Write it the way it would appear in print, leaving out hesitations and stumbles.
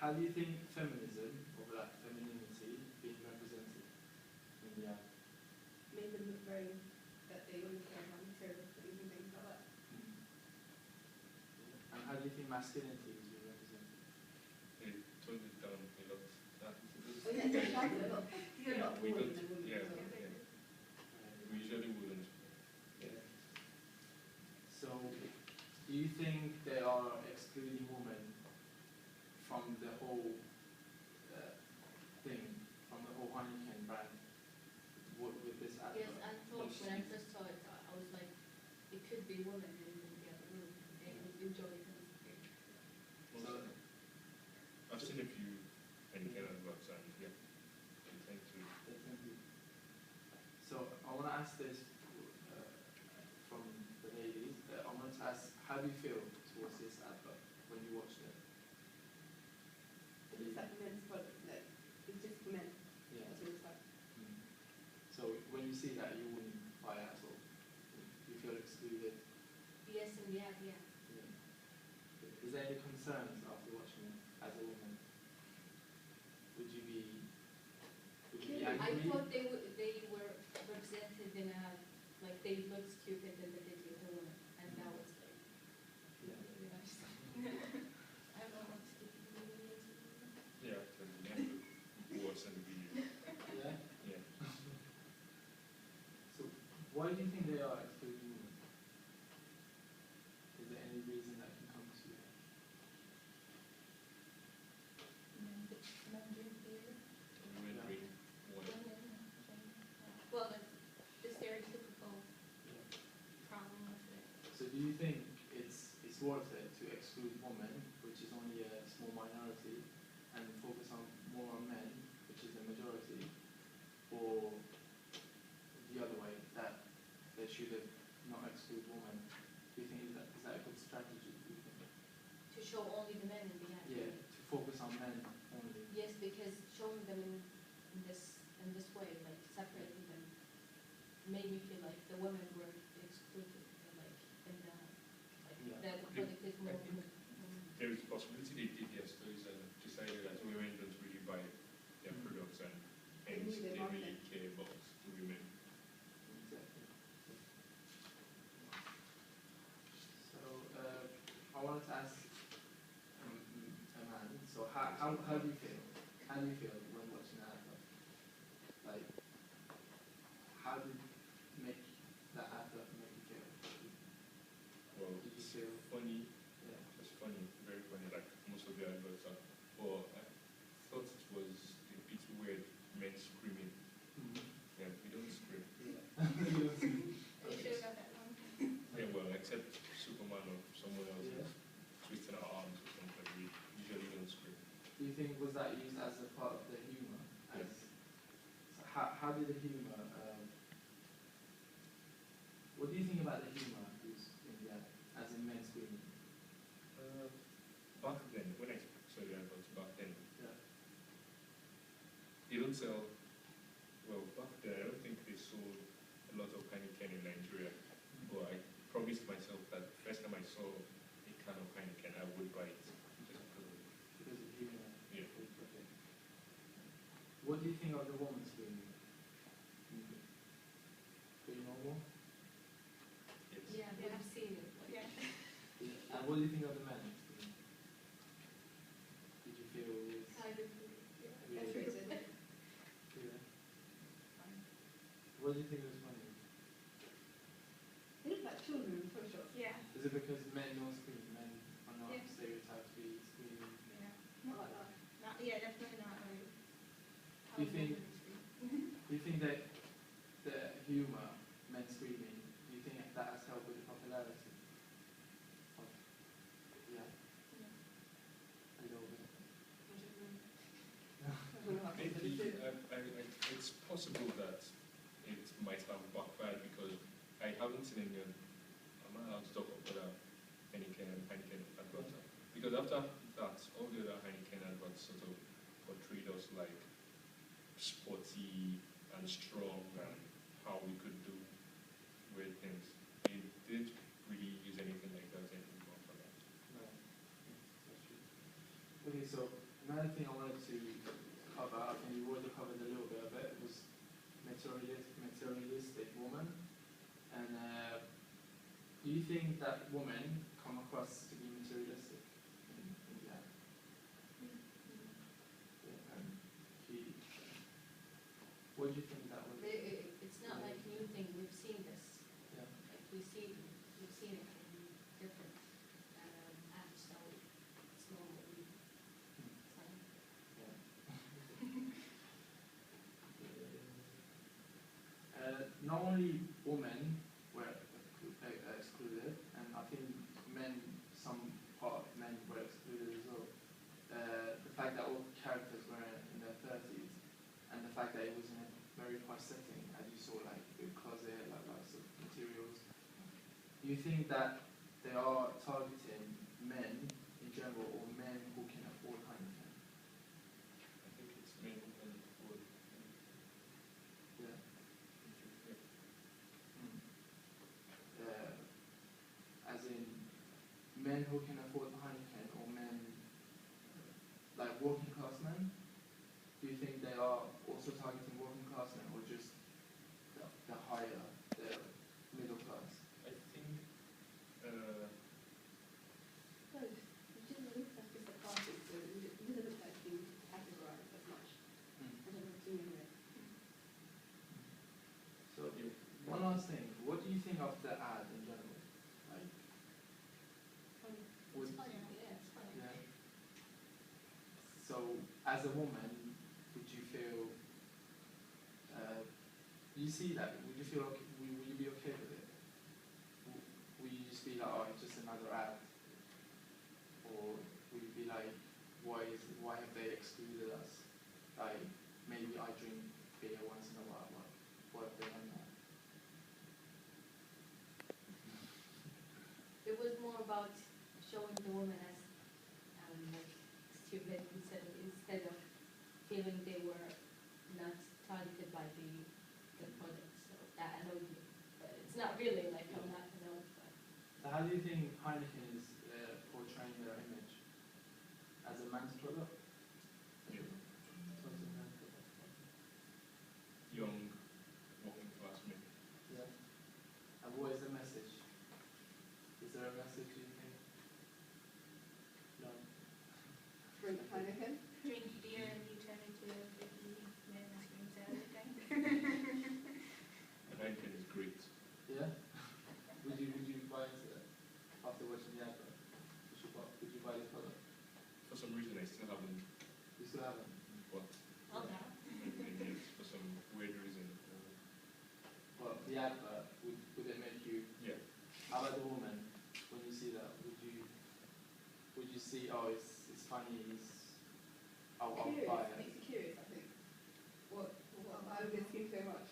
how do you think feminism, or like femininity, being represented in the ad? Made them look very, that they only care about material things and things like that. And how do you think masculinity is being represented? They toned it down a lot. Oh yeah, they like it a lot. You're not We boring don't, the women. yeah, So. yeah. We usually wouldn't. Yeah. So, do you think they are excluding women from the whole thing, from the whole Heineken brand with this advert? Yes, I thought when I first saw it, I was like, it could be women in the other room. They would enjoy it. So, I've seen a few Heineken adverts and yeah, they tend to. So I want to ask this from the ladies. I want to ask, how do you feel towards this advert when you watched it? It's like men's product, like, it's just for men. Yeah. That's what it's like. So when you see that, you wouldn't buy it at all. You feel excluded. Yes, and yeah. Is there any concerns after watching it as a woman? Would you be I angry? thought they were represented in a, like they looked stupid and they did with a woman, and that was like really nice. I don't know what stupid women is. Yeah, the men look worse in the video. Yeah. Yeah. So why do you think they are excluding women? Is there any reason that can come to you? Women drink water. Well, the stereotypical problem with it. So do you think it's worth it to exclude women, which is only a small minority, and focus on more on men, which is the majority, or the other way, that they should have not exclude women? Do you think is that a good strategy? Do you think? To show only the men in the ad. Yeah, to focus on men only. Yes, because showing them in this way, like separating them, made me feel like the women were excluded, like in the Yeah. that the product is more. There is a possibility they did their studies and decided that women don't really buy their products and hence they really care about women. Exactly. So I wanted to ask a man. So how do you feel? How do you feel when watching that advert? Like, how did that advert make you feel? Well, Did you it's feel? funny. Yeah. It's funny, very funny, like most of the adverts are. But I thought it was a bit weird, men screaming. Yeah, we don't scream. Are you sure about that one? Yeah, well, except Superman or someone else Yeah. is twisting our arms or something. We usually don't scream. Do you think was that used as a part of the humor? As so how did the humor? What do you think about the humor used in the ad, as in men screaming? Back then, when I saw the adverts back then, Yeah. they don't sell. Well, back then, I don't think they sold a lot of Heineken in Nigeria. But I promised myself that the first time I saw a can of Heineken, I would buy it. Just because of it. Because of humor. Yeah. Okay. What do you think of the woman screaming? Pretty normal. Yes. Yeah, but I've seen it. Like, Yeah. And what do you think of the men screaming? Did you feel it was kind of. That's really? reason. Yeah. What do you think was funny? They look like children for sure. Yeah. Is it because men don't scream? Men are not Yeah. stereotyped to be screaming? Yeah. Not like that. Yeah, definitely not. Do you think? Do you think that the humor, men screaming, do you think that has helped with the popularity? Of, yeah, a little bit. Maybe it's possible that it might have backfired because I haven't seen any. I'm not allowed to talk about Heineken adverts. Because after that, all the other Heineken adverts sort of portrayed us like sporty and strong and how we could do think that women come across to be materialistic in the ad? Yeah, and he, what do you think that would? It's not like new thing, we've seen this. Yeah. Like we've seen it in different apps, so it's normally fine. Not only women were excluded, and I think men, some part of men were excluded as well. The fact that all characters were in their 30s, and the fact that it was in a very posh setting, as you saw, like with closet, like lots of materials. Do you think that they are targeting men in general, or men who can afford Heineken? I think it's men who can afford. Yeah. As in men who can afford Heineken, or men like working class men? Do you think they are also targeting working class men, or just the higher, the middle class? I think Both. It doesn't look like it's a classes, so it doesn't look like being categorised as much. I don't know what you mean with it. So, one last thing. What do you think of the ad in general? Like, would, It's funny, yeah, it's funny. yeah. So, as a woman, would you feel? You see that? Would you feel okay? Would you be okay with it? Would you just be like, oh, it's just another ad? Or would you be like, why have they excluded us? Like, maybe I drink beer once in a while. Why have they done that? It was more about showing the woman as like stupid instead of feeling they were not targeted by the product. So that annoyed me. But it's not really like I'm not annoyed. But So how do you think Heineken is portraying their image? As a man's product? Yeah. Towards a man's product. young working class men. Yeah. And what is the message? Is there a message you think? No. Drink Heineken. Drink beer and you turn into a biggie man that screams at everything. And Heineken is great. Yeah? Would you buy into that after watching the advert? Would you buy the product? For some reason, I still haven't You still haven't? bought I'll now. Heineken yet for some weird reason. Well, the advert, would it make you? Yeah. How about the woman? When you see that, would you see? Oh, it's funny. I'll Curious. buy It it. makes you curious, I think. Why would they seem so much?